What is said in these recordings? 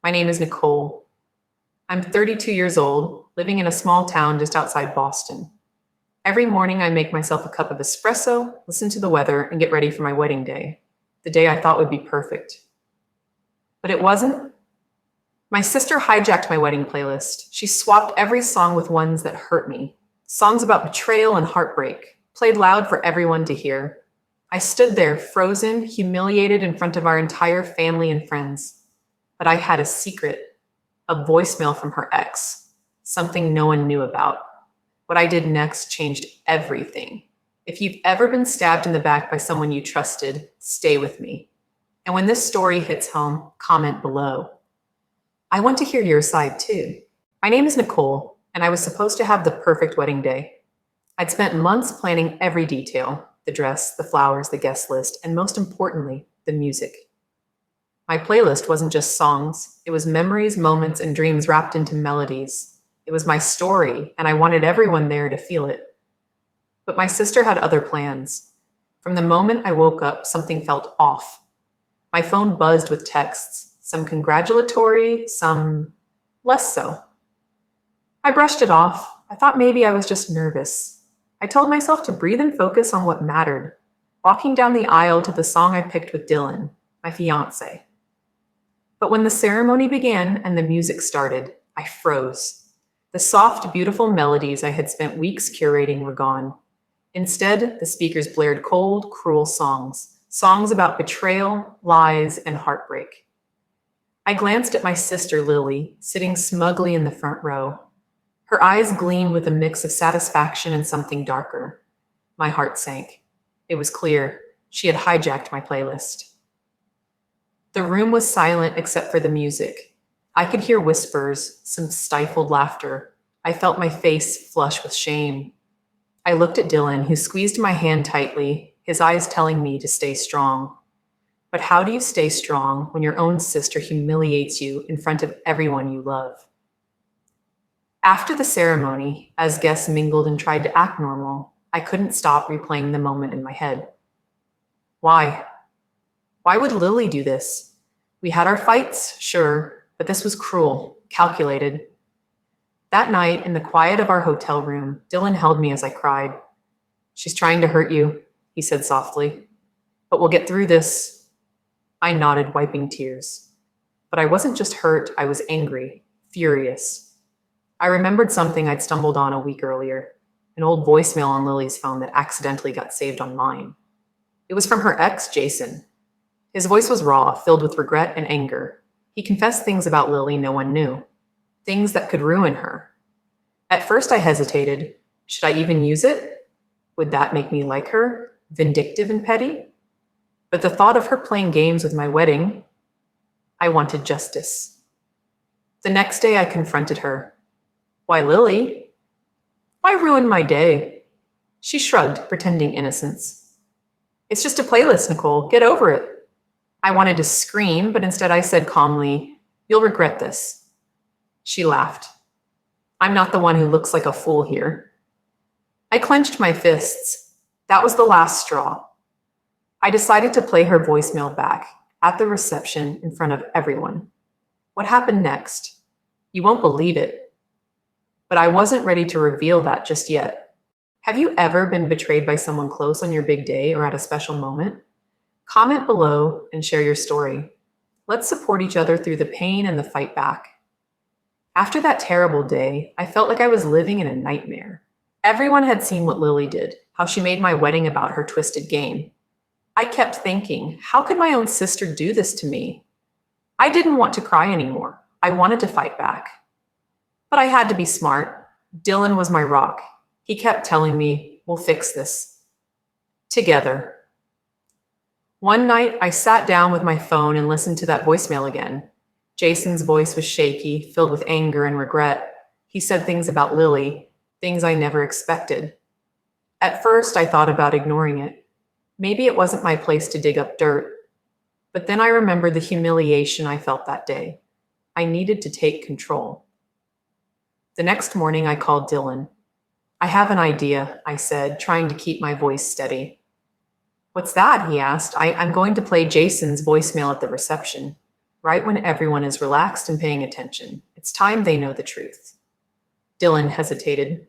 My name is Nicole. I'm 32 years old, living in a small town just outside Boston. Every morning, I make myself a cup of espresso, listen to the weather, and get ready for my wedding day, the day I thought would be perfect. But it wasn't. My sister hijacked my wedding playlist. She swapped every song with ones that hurt me, songs about betrayal and heartbreak, played loud for everyone to hear. I stood there, frozen, humiliated in front of our entire family and friends. But I had a secret, a voicemail from her ex, something no one knew about. What I did next changed everything. If you've ever been stabbed in the back by someone you trusted, stay with me. And when this story hits home, comment below. I want to hear your side too. My name is Nicole, and I was supposed to have the perfect wedding day. I'd spent months planning every detail: the dress, the flowers, the guest list, and most importantly, the music. My playlist wasn't just songs, it was memories, moments, and dreams wrapped into melodies. It was my story, and I wanted everyone there to feel it. But my sister had other plans. From the moment I woke up, something felt off. My phone buzzed with texts, some congratulatory, some less so. I brushed it off. I thought maybe I was just nervous. I told myself to breathe and focus on what mattered, walking down the aisle to the song I picked with Dylan, my fiancé. But when the ceremony began and the music started, I froze. The soft, beautiful melodies I had spent weeks curating were gone. Instead, the speakers blared cold, cruel songs, songs about betrayal, lies, and heartbreak. I glanced at my sister Lily, sitting smugly in the front row. Her eyes gleamed with a mix of satisfaction and something darker. My heart sank. It was clear she had hijacked my playlist. The room was silent except for the music. I could hear whispers, some stifled laughter. I felt my face flush with shame. I looked at Dylan, who squeezed my hand tightly, his eyes telling me to stay strong. But how do you stay strong when your own sister humiliates you in front of everyone you love? After the ceremony, as guests mingled and tried to act normal, I couldn't stop replaying the moment in my head. Why? Why would Lily do this? We had our fights, sure, but this was cruel, calculated. That night, in the quiet of our hotel room, Dylan held me as I cried. "She's trying to hurt you," he said softly. "But we'll get through this." I nodded, wiping tears. But I wasn't just hurt, I was angry, furious. I remembered something I'd stumbled on a week earlier, an old voicemail on Lily's phone that accidentally got saved on mine. It was from her ex, Jason. His voice was raw, filled with regret and anger. He confessed things about Lily no one knew, things that could ruin her. At first I hesitated. Should I even use it? Would that make me like her, vindictive and petty? But the thought of her playing games with my wedding, I wanted justice. The next day I confronted her. "Why, Lily? Why ruin my day?" She shrugged, pretending innocence. "It's just a playlist, Nicole. Get over it." I wanted to scream, but instead I said calmly, "You'll regret this." She laughed. "I'm not the one who looks like a fool here." I clenched my fists. That was the last straw. I decided to play her voicemail back, at the reception, in front of everyone. What happened next? You won't believe it. But I wasn't ready to reveal that just yet. Have you ever been betrayed by someone close on your big day or at a special moment? Comment below and share your story. Let's support each other through the pain and the fight back. After that terrible day, I felt like I was living in a nightmare. Everyone had seen what Lily did, how she made my wedding about her twisted game. I kept thinking, how could my own sister do this to me? I didn't want to cry anymore. I wanted to fight back. But I had to be smart. Dylan was my rock. He kept telling me, "We'll fix this. Together." One night, I sat down with my phone and listened to that voicemail again. Jason's voice was shaky, filled with anger and regret. He said things about Lily, things I never expected. At first, I thought about ignoring it. Maybe it wasn't my place to dig up dirt. But then I remembered the humiliation I felt that day. I needed to take control. The next morning, I called Dylan. "I have an idea," I said, trying to keep my voice steady. "What's that?" he asked. I'm going to play Jason's voicemail at the reception. right when everyone is relaxed and paying attention. It's time they know the truth. Dylan hesitated.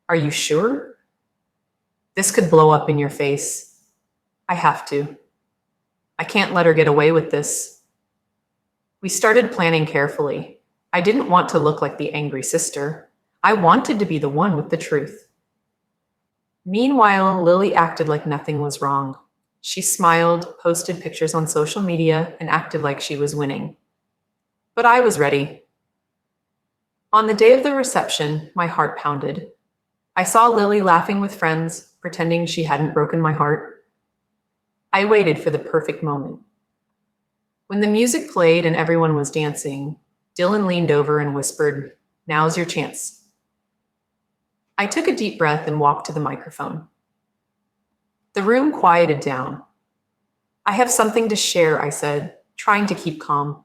Are you sure? This could blow up in your face. I have to. I can't let her get away with this. We started planning carefully. I didn't want to look like the angry sister. I wanted to be the one with the truth. Meanwhile, Lily acted like nothing was wrong. She smiled, posted pictures on social media, and acted like she was winning. But I was ready. On the day of the reception, my heart pounded. I saw Lily laughing with friends, pretending she hadn't broken my heart. I waited for the perfect moment. When the music played and everyone was dancing, Dylan leaned over and whispered, "Now's your chance." I took a deep breath and walked to the microphone. The room quieted down. I have something to share, I said, trying to keep calm.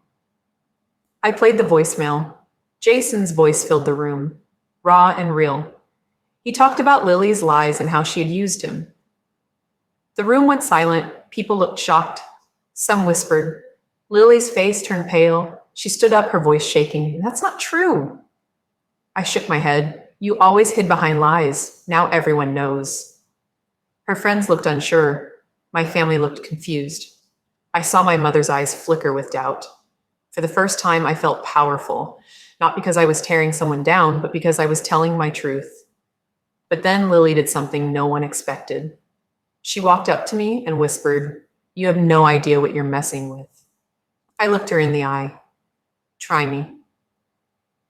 I played the voicemail. Jason's voice filled the room, raw and real. He talked about Lily's lies and how she had used him. The room went silent. People looked shocked. Some whispered. Lily's face turned pale. She stood up, her voice shaking. That's not true. I shook my head. You always hid behind lies. Now everyone knows. Her friends looked unsure. My family looked confused. I saw my mother's eyes flicker with doubt. For the first time, I felt powerful, not because I was tearing someone down, but because I was telling my truth. But then Lily did something no one expected. She walked up to me and whispered, "You have no idea what you're messing with." I looked her in the eye. Try me.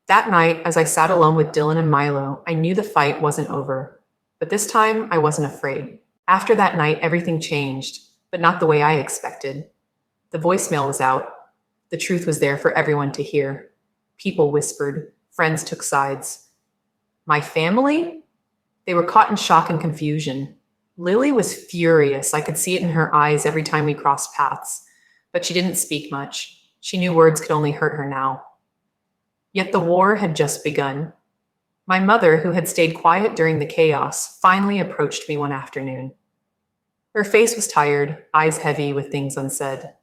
That night, as I sat alone with Dylan and Milo, I knew the fight wasn't over. But this time, I wasn't afraid. After that night, everything changed, but not the way I expected. The voicemail was out. The truth was there for everyone to hear. People whispered. Friends took sides. My family? They were caught in shock and confusion. Lily was furious. I could see it in her eyes every time we crossed paths. But she didn't speak much. She knew words could only hurt her now. Yet the war had just begun. My mother, who had stayed quiet during the chaos, finally approached me one afternoon. Her face was tired, eyes heavy with things unsaid.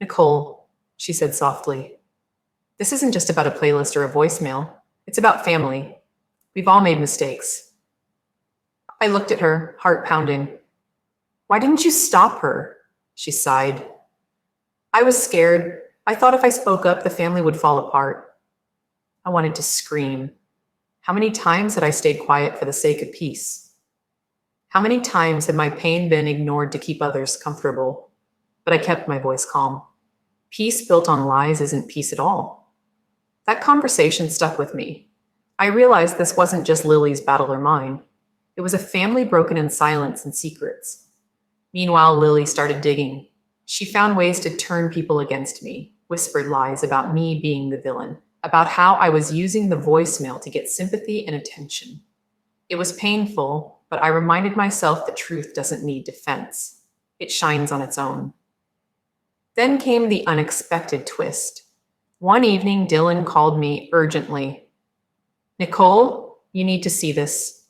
"Nicole," she said softly, "this isn't just about a playlist or a voicemail. It's about family. We've all made mistakes." I looked at her, heart pounding. "Why didn't you stop her?" She sighed. I was scared. I thought if I spoke up, the family would fall apart. I wanted to scream. How many times had I stayed quiet for the sake of peace? How many times had my pain been ignored to keep others comfortable? But I kept my voice calm. Peace built on lies isn't peace at all. That conversation stuck with me. I realized this wasn't just Lily's battle or mine. It was a family broken in silence and secrets. Meanwhile, Lily started digging. She found ways to turn people against me, whispered lies about me being the villain, about how I was using the voicemail to get sympathy and attention. It was painful, but I reminded myself that truth doesn't need defense. It shines on its own. Then came the unexpected twist. One evening, Dylan called me urgently. "Nicole, you need to see this."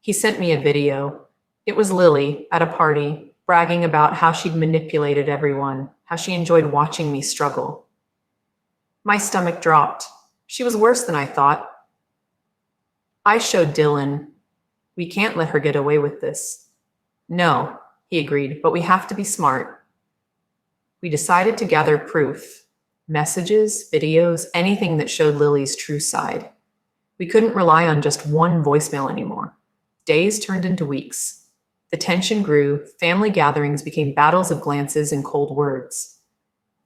He sent me a video. It was Lily at a party, bragging about how she'd manipulated everyone, how she enjoyed watching me struggle. My stomach dropped. She was worse than I thought. I showed Dylan, "We can't let her get away with this." "No," he agreed, "but we have to be smart." We decided to gather proof. Messages, videos, anything that showed Lily's true side. We couldn't rely on just one voicemail anymore. Days turned into weeks. The tension grew, family gatherings became battles of glances and cold words.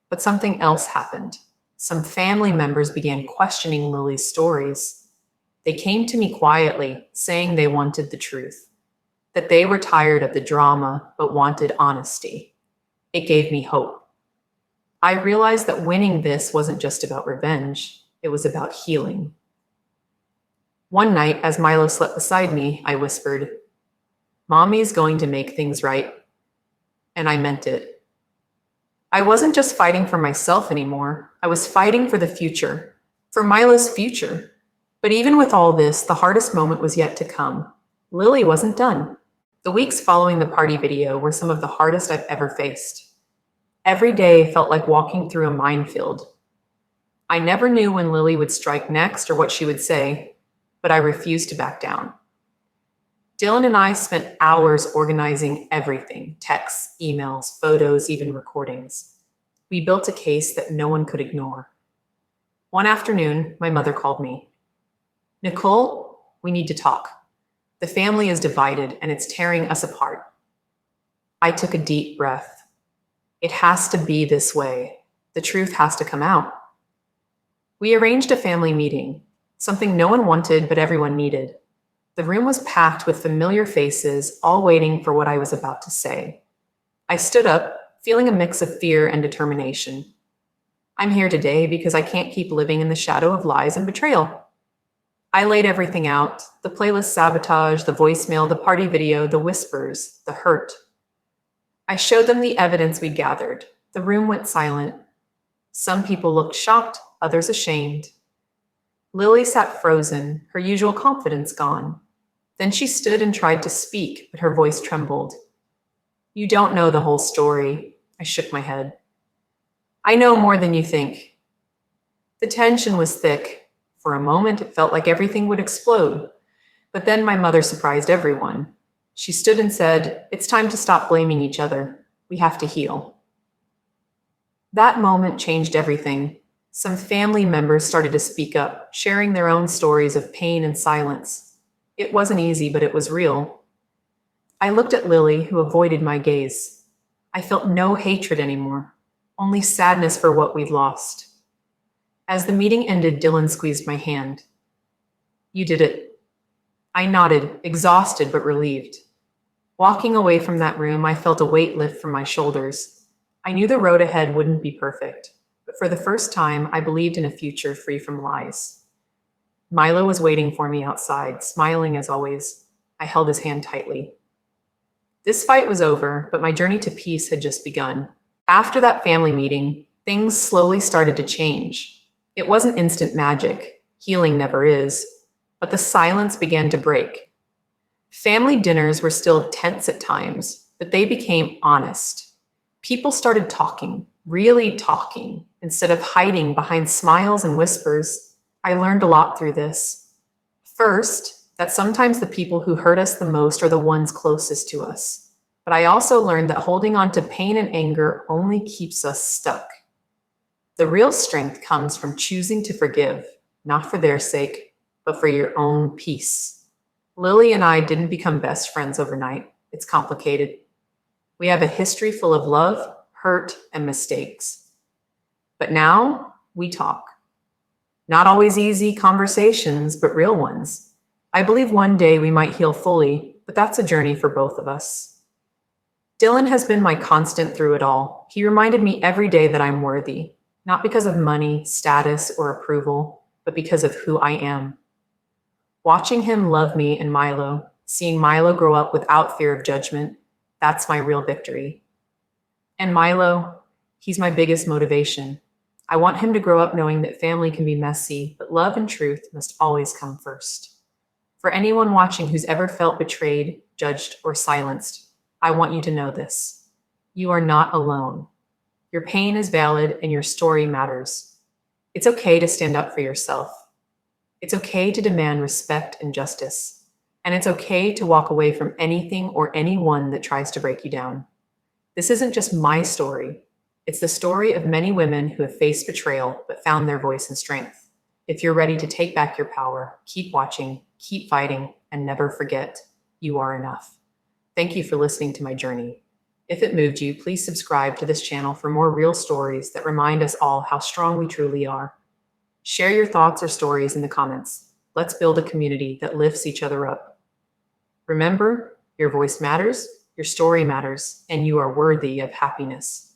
But something else happened. Some family members began questioning Lily's stories. They came to me quietly, saying they wanted the truth, that they were tired of the drama but wanted honesty. It gave me hope. I realized that winning this wasn't just about revenge, it was about healing. One night, as Milo slept beside me, I whispered, "Mommy's going to make things right." And I meant it. I wasn't just fighting for myself anymore. I was fighting for the future, for Milo's future. But even with all this, the hardest moment was yet to come. Lily wasn't done. The weeks following the party video were some of the hardest I've ever faced. Every day felt like walking through a minefield. I never knew when Lily would strike next or what she would say, but I refused to back down. Dylan and I spent hours organizing everything: texts, emails, photos, even recordings. We built a case that no one could ignore. One afternoon, my mother called me. Nicole, we need to talk. The family is divided and it's tearing us apart. I took a deep breath. It has to be this way. The truth has to come out. We arranged a family meeting, something no one wanted but everyone needed. The room was packed with familiar faces, all waiting for what I was about to say. I stood up, feeling a mix of fear and determination. I'm here today because I can't keep living in the shadow of lies and betrayal. I laid everything out: the playlist sabotage, the voicemail, the party video, the whispers, the hurt. I showed them the evidence we gathered. The room went silent. Some people looked shocked, others ashamed. Lily sat frozen, her usual confidence gone. Then she stood and tried to speak, but her voice trembled. You don't know the whole story. I shook my head. I know more than you think. The tension was thick. For a moment, it felt like everything would explode. But then my mother surprised everyone. She stood and said, "It's time to stop blaming each other. We have to heal." That moment changed everything. Some family members started to speak up, sharing their own stories of pain and silence. It wasn't easy, but it was real. I looked at Lily, who avoided my gaze. I felt no hatred anymore, only sadness for what we've lost. As the meeting ended, Dylan squeezed my hand. You did it. I nodded, exhausted but relieved. Walking away from that room, I felt a weight lift from my shoulders. I knew the road ahead wouldn't be perfect, but for the first time, I believed in a future free from lies. Milo was waiting for me outside, smiling as always. I held his hand tightly. This fight was over, but my journey to peace had just begun. After that family meeting, things slowly started to change. It wasn't instant magic. Healing never is. But the silence began to break. Family dinners were still tense at times, but they became honest. People started talking, really talking, instead of hiding behind smiles and whispers. I learned a lot through this. First, that sometimes the people who hurt us the most are the ones closest to us. But I also learned that holding on to pain and anger only keeps us stuck. The real strength comes from choosing to forgive, not for their sake, but for your own peace. Lily and I didn't become best friends overnight. It's complicated. We have a history full of love, hurt, and mistakes. But now we talk. Not always easy conversations, but real ones. I believe one day we might heal fully, but that's a journey for both of us. Dylan has been my constant through it all. He reminded me every day that I'm worthy, not because of money, status, or approval, but because of who I am. Watching him love me and Milo, seeing Milo grow up without fear of judgment, that's my real victory. And Milo, he's my biggest motivation. I want him to grow up knowing that family can be messy, but love and truth must always come first. For anyone watching who's ever felt betrayed, judged, or silenced, I want you to know this. You are not alone. Your pain is valid and your story matters. It's okay to stand up for yourself. It's okay to demand respect and justice. And it's okay to walk away from anything or anyone that tries to break you down. This isn't just my story. It's the story of many women who have faced betrayal but found their voice and strength. If you're ready to take back your power, keep watching, keep fighting, and never forget, you are enough. Thank you for listening to my journey. If it moved you, please subscribe to this channel for more real stories that remind us all how strong we truly are. Share your thoughts or stories in the comments. Let's build a community that lifts each other up. Remember, your voice matters, your story matters, and you are worthy of happiness.